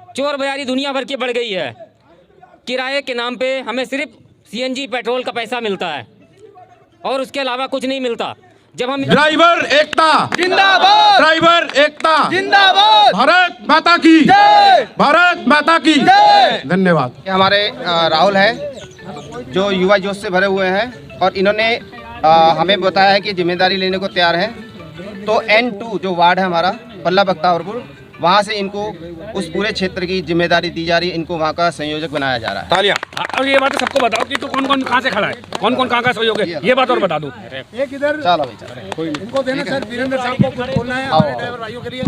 चोर बयारी दुनिया भर की बढ़ गई है। किराए के नाम पे हमें सिर्फ सीएनजी पेट्रोल का पैसा मिलता है और उसके अलावा कुछ नहीं मिलता। जब हम ड्राइवर एकता जिंदाबाद, ड्राइवर एकता जिंदाबाद, भारत माता की जय, भारत माता की जय। धन्यवाद। हमारे राहुल है जो युवा जोश से भरे हुए हैं और इन्होंने हमें बताया है कि जिम्मेदारी लेने को तैयार है। तो N2 जो वार्ड है हमारा पल्ला बख्तावरपुर, वहाँ से इनको उस पूरे क्षेत्र की जिम्मेदारी दी जा रही है। इनको वहाँ का संयोजक बनाया जा रहा है। तालियां। और ये बात सबको बताओ कि तो कौन कौन कहाँ से खड़ा है, कौन कौन कहाँ का सहयोग है, ये बात और बता दो। चलो भाई चलो। इनको देना सर, वीरेंद्र साहब को कुछ बोलना है हमारे ड्राइवर भाइयों के लिए।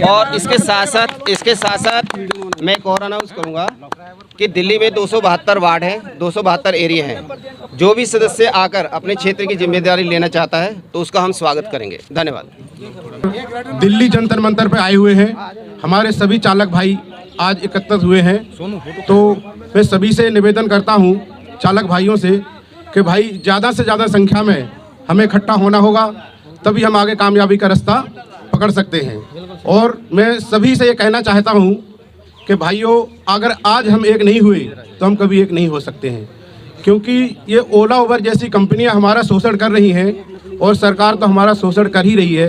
और इसके साथ साथ मैं एक और अनाउंस करूंगा कि दिल्ली में 272 वार्ड हैं, 272 एरिया हैं। जो भी सदस्य आकर अपने क्षेत्र की जिम्मेदारी लेना चाहता है तो उसका हम स्वागत करेंगे। धन्यवाद। दिल्ली जंतर मंतर पे आए हुए हैं हमारे सभी चालक भाई, आज एकत्रित हुए हैं। तो मैं सभी से निवेदन करता हूं, चालक भाइयों से, कि भाई ज़्यादा से ज़्यादा संख्या में हमें इकट्ठा होना होगा, तभी हम आगे कामयाबी का रास्ता पकड़ सकते हैं। और मैं सभी से ये कहना चाहता हूं कि भाइयों, अगर आज हम एक नहीं हुए तो हम कभी एक नहीं हो सकते हैं, क्योंकि ये ओला उबर जैसी कंपनियां हमारा शोषण कर रही हैं और सरकार तो हमारा शोषण कर ही रही है।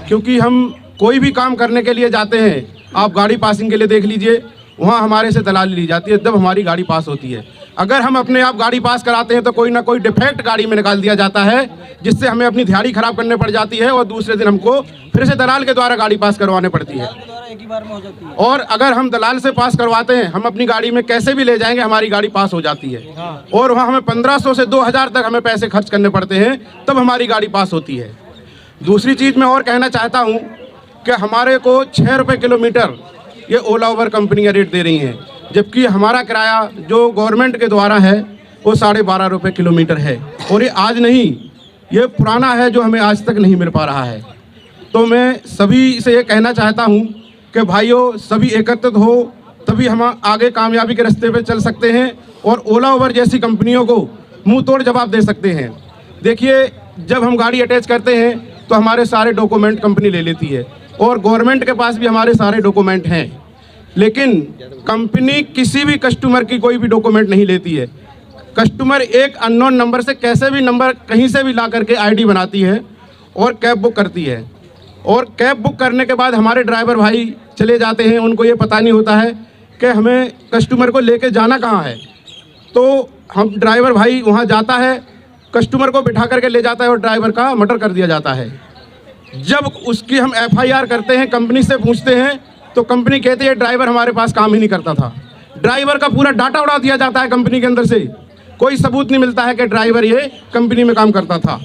क्योंकि हम कोई भी काम करने के लिए जाते हैं, आप गाड़ी पासिंग के लिए देख लीजिए, वहाँ हमारे से दलाली ली जाती है जब हमारी गाड़ी पास होती है। अगर हम अपने आप गाड़ी पास कराते हैं तो कोई ना कोई डिफेक्ट गाड़ी में निकाल दिया जाता है, जिससे हमें अपनी दिहाड़ी खराब करने पड़ जाती है और दूसरे दिन हमको फिर से दलाल के द्वारा गाड़ी पास करवाने पड़ती है। और अगर हम दलाल से पास करवाते हैं, हम अपनी गाड़ी में कैसे भी ले जाएंगे, हमारी गाड़ी पास हो जाती है और वहाँ हमें 1500 से 2000 तक हमें पैसे खर्च करने पड़ते हैं, तब हमारी गाड़ी पास होती है। दूसरी चीज़ मैं और कहना चाहता हूँ कि हमारे को 6 रुपये किलोमीटर ये ओला उबर कंपनियाँ रेट दे रही हैं, जबकि हमारा किराया जो गवर्नमेंट के द्वारा है वो 12.5 रुपये किलोमीटर है। और ये आज नहीं, ये पुराना है जो हमें आज तक नहीं मिल पा रहा है। तो मैं सभी से ये कहना चाहता हूँ कि भाइयों, सभी एकत्रित हो, तभी हम आगे कामयाबी के रास्ते पे चल सकते हैं और ओला उबर जैसी कंपनियों को मुंह तोड़ जवाब दे सकते हैं। देखिए, जब हम गाड़ी अटैच करते हैं तो हमारे सारे डॉक्यूमेंट कंपनी ले लेती है और गवर्नमेंट के पास भी हमारे सारे डॉक्यूमेंट हैं, लेकिन कंपनी किसी भी कस्टमर की कोई भी डॉक्यूमेंट नहीं लेती है। कस्टमर एक अननोन नंबर से कैसे भी नंबर कहीं से भी ला करके आईडी बनाती है और कैब बुक करती है। और कैब बुक करने के बाद हमारे ड्राइवर भाई चले जाते हैं, उनको ये पता नहीं होता है कि हमें कस्टमर को लेके जाना कहाँ है। तो हम ड्राइवर भाई वहाँ जाता है, कस्टमर को बिठा करके ले जाता है और ड्राइवर का मर्डर कर दिया जाता है। जब उसकी हम FIR करते हैं, कंपनी से पूछते हैं, तो कंपनी कहती है ड्राइवर हमारे पास काम ही नहीं करता था। ड्राइवर का पूरा डाटा उड़ा दिया जाता है कंपनी के अंदर से, कोई सबूत नहीं मिलता है कि ड्राइवर ये कंपनी में काम करता था।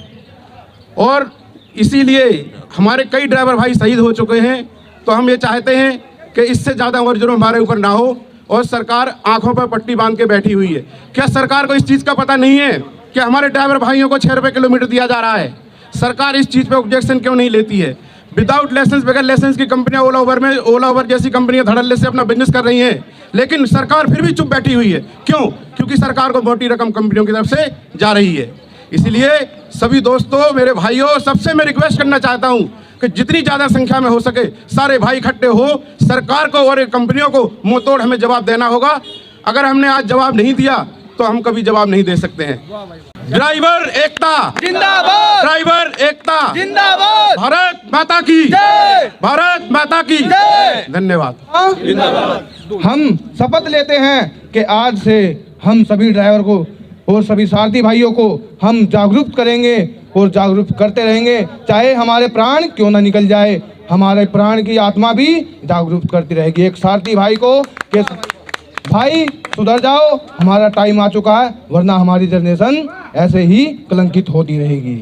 और इसीलिए हमारे कई ड्राइवर भाई शहीद हो चुके हैं। तो हम ये चाहते हैं कि इससे ज़्यादा और जुर्म हमारे ऊपर ना हो। और सरकार आंखों पर पट्टी बांध के बैठी हुई है। क्या सरकार को इस चीज़ का पता नहीं है कि हमारे ड्राइवर भाइयों को 6 रुपये किलोमीटर दिया जा रहा है? सरकार इस चीज़ पे ऑब्जेक्शन क्यों नहीं लेती है? विदाउट लाइसेंस, बगैर लाइसेंस की कंपनियां ओला उबर जैसी कंपनियां धड़ल्ले से अपना बिजनेस कर रही हैं, लेकिन सरकार फिर भी चुप बैठी हुई है। क्यों? क्योंकि सरकार को मोटी रकम कंपनियों की तरफ से जा रही है। इसलिए सभी दोस्तों, मेरे भाइयों, सबसे मैं रिक्वेस्ट करना चाहता हूं कि जितनी ज़्यादा संख्या में हो सके सारे भाई इकट्ठे हो, सरकार को और कंपनियों को मुंह तोड़ हमें जवाब देना होगा। अगर हमने आज जवाब नहीं दिया तो हम कभी जवाब नहीं दे सकते हैं। ड्राइवर एकता जिंदाबाद, ड्राइवर एकता जिंदाबाद, भारत माता की जय, भारत माता की जय। धन्यवाद। हम शपथ लेते हैं कि आज से हम सभी ड्राइवर को और सभी सारथी भाइयों को हम जागरूक करेंगे और जागरूक करते रहेंगे, चाहे हमारे प्राण क्यों ना निकल जाए, हमारे प्राण की आत्मा भी जागरूक करती रहेगी। एक सारथी भाई को कि भाई सुधर जाओ, हमारा टाइम आ चुका है, वरना हमारी जनरेशन ऐसे ही कलंकित होती रहेगी।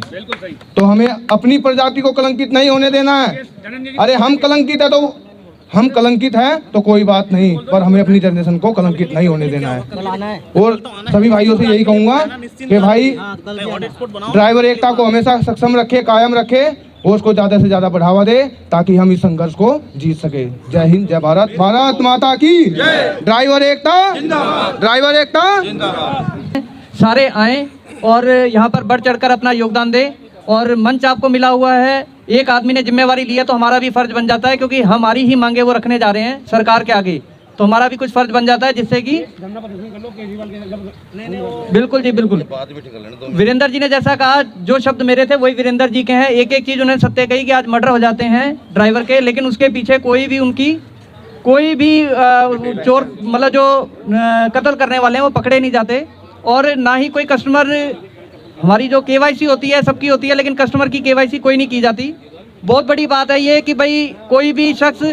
तो हमें अपनी प्रजाति को कलंकित नहीं होने देना है। अरे हम कलंकित है तो हम कलंकित हैं तो कोई बात नहीं, पर हमें अपनी जनरेशन को कलंकित नहीं होने देना है। और सभी भाइयों से यही कहूँगा कि भाई ड्राइवर एकता को हमेशा सक्षम रखे, कायम रखे और उसको ज़्यादा से ज़्यादा बढ़ावा दे, ताकि हम इस संघर्ष को जीत सके। जय हिंद, जय भारत, भारत माता की ड्राइवर एकता, ड्राइवर एकता। सारे आएँ और यहाँ पर बढ़ चढ़कर अपना योगदान दें और मंच आपको मिला हुआ है, एक आदमी ने जिम्मेवारी लिया तो हमारा भी फर्ज बन जाता है, क्योंकि हमारी ही मांगे वो रखने जा रहे हैं सरकार के आगे, तो हमारा भी कुछ फर्ज बन जाता है, जिससे कि बिल्कुल जी बिल्कुल। वीरेंद्र जी ने जैसा कहा, जो शब्द मेरे थे वही वीरेंद्र जी के हैं। एक एक चीज उन्होंने सत्य कही कि आज मर्डर हो जाते हैं ड्राइवर के, लेकिन उसके पीछे कोई भी चोर मतलब जो कत्ल करने वाले हैं वो पकड़े नहीं जाते, और ना ही कोई कस्टमर, हमारी जो केवाईसी होती है सबकी होती है, लेकिन कस्टमर की केवाईसी कोई नहीं की जाती। बहुत बड़ी बात है ये कि भाई कोई भी शख्स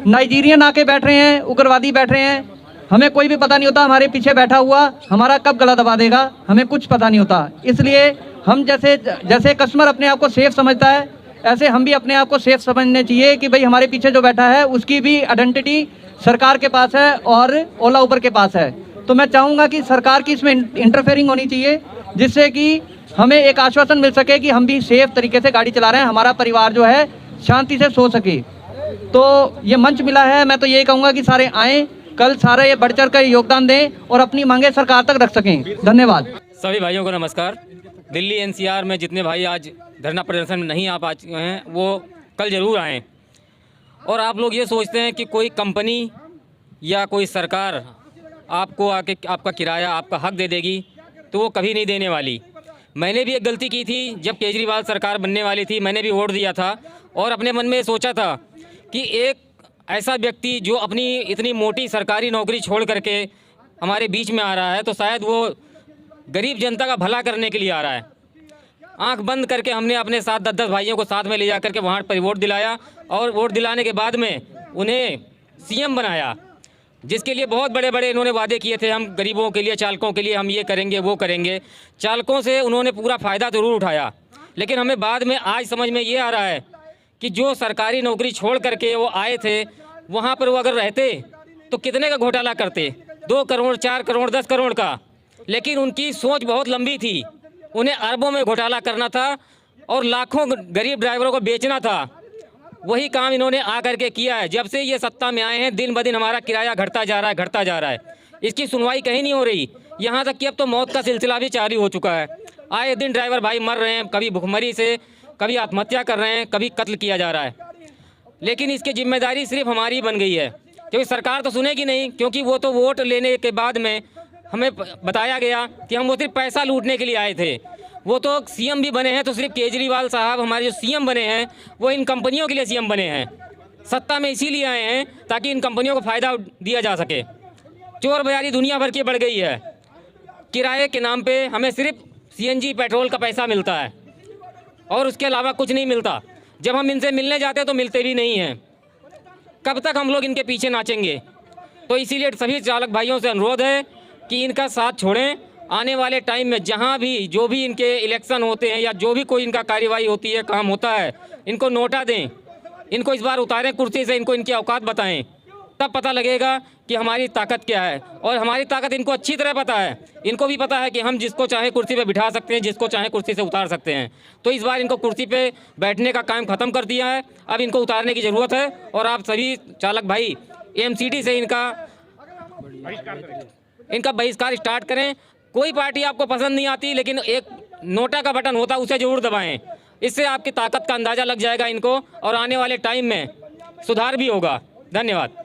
नाइजीरियन आके बैठ रहे हैं, उग्रवादी बैठ रहे हैं, हमें कोई भी पता नहीं होता हमारे पीछे बैठा हुआ हमारा कब गला दबा देगा, हमें कुछ पता नहीं होता। इसलिए हम जैसे कस्टमर अपने आप को सेफ समझता है, ऐसे हम भी अपने आप को सेफ समझने चाहिए कि भाई हमारे पीछे जो बैठा है उसकी भी आइडेंटिटी सरकार के पास है और ओला उबर के पास है। तो मैं चाहूँगा कि सरकार की इसमें इंटरफेयरिंग होनी चाहिए, जिससे कि हमें एक आश्वासन मिल सके कि हम भी सेफ तरीके से गाड़ी चला रहे हैं, हमारा परिवार जो है शांति से सो सके। तो ये मंच मिला है, मैं तो यही कहूँगा कि सारे आएँ, कल सारे ये बढ़ चढ़ कर योगदान दें और अपनी मांगे सरकार तक रख सकें। धन्यवाद। सभी भाइयों को नमस्कार। दिल्ली एनसीआर में जितने भाई आज धरना प्रदर्शन में नहीं आ पाए हैं वो कल ज़रूर आएँ। और आप लोग ये सोचते हैं कि कोई कंपनी या कोई सरकार आपको आके आपका किराया, आपका हक दे देगी, तो वो कभी नहीं देने वाली। मैंने भी एक गलती की थी, जब केजरीवाल सरकार बनने वाली थी मैंने भी वोट दिया था और अपने मन में सोचा था कि एक ऐसा व्यक्ति जो अपनी इतनी मोटी सरकारी नौकरी छोड़ करके हमारे बीच में आ रहा है, तो शायद वो गरीब जनता का भला करने के लिए आ रहा है। आंख बंद करके हमने अपने साथ 10-10 भाइयों को साथ में ले जा करके वहाँ पर वोट दिलाया, और वोट दिलाने के बाद में उन्हें सीएम बनाया, जिसके लिए बहुत बड़े बड़े इन्होंने वादे किए थे। हम गरीबों के लिए, चालकों के लिए हम ये करेंगे वो करेंगे। चालकों से उन्होंने पूरा फ़ायदा ज़रूर उठाया, लेकिन हमें बाद में आज समझ में ये आ रहा है कि जो सरकारी नौकरी छोड़ करके वो आए थे, वहाँ पर वो अगर रहते तो कितने का घोटाला करते, 2 करोड़, 4 करोड़, 10 करोड़ का। लेकिन उनकी सोच बहुत लंबी थी, उन्हें अरबों में घोटाला करना था और लाखों गरीब ड्राइवरों को बेचना था। वही काम इन्होंने आ करके किया है। जब से ये सत्ता में आए हैं, दिन ब दिन हमारा किराया घटता जा रहा है। इसकी सुनवाई कहीं नहीं हो रही, यहाँ तक कि अब तो मौत का सिलसिला भी जारी हो चुका है। आए दिन ड्राइवर भाई मर रहे हैं, कभी भुखमरी से, कभी आत्महत्या कर रहे हैं, कभी कत्ल किया जा रहा है। लेकिन इसकी जिम्मेदारी सिर्फ हमारी बन गई है, क्योंकि सरकार तो सुनेगी नहीं, क्योंकि वो तो वोट लेने के बाद में हमें बताया गया कि हम वो सिर्फ पैसा लूटने के लिए आए थे। वो तो सीएम भी बने हैं तो सिर्फ केजरीवाल साहब हमारे जो सीएम बने हैं वो इन कंपनियों के लिए सीएम बने हैं। सत्ता में इसीलिए आए हैं ताकि इन कंपनियों को फ़ायदा दिया जा सके। चोर बाजारी दुनिया भर की बढ़ गई है। किराए के नाम पे हमें सिर्फ सीएनजी पेट्रोल का पैसा मिलता है और उसके अलावा कुछ नहीं मिलता। जब हम इनसे मिलने जाते हैं तो मिलते भी नहीं हैं। कब तक हम लोग इनके पीछे नाचेंगे? तो इसीलिए सभी चालक भाइयों से अनुरोध है कि इनका साथ छोड़ें। आने वाले टाइम में जहां भी जो भी इनके इलेक्शन होते हैं या जो भी कोई इनका कार्यवाही होती है, काम होता है, इनको नोटा दें, इनको इस बार उतारें कुर्सी से, इनको इनकी औकात बताएं, तब पता लगेगा कि हमारी ताकत क्या है। और हमारी ताकत इनको अच्छी तरह पता है। इनको भी पता है कि हम जिसको चाहे कुर्सी पे बिठा सकते हैं, जिसको चाहे कुर्सी से उतार सकते हैं। तो इस बार इनको कुर्सी पे बैठने का काम ख़त्म कर दिया है, अब इनको उतारने की ज़रूरत है। और आप सभी चालक भाई एमसीडी से इनका बहिष्कार स्टार्ट करें। कोई पार्टी आपको पसंद नहीं आती, लेकिन एक नोटा का बटन होता है, उसे ज़रूर दबाएं। इससे आपकी ताकत का अंदाज़ा लग जाएगा इनको, और आने वाले टाइम में सुधार भी होगा। धन्यवाद।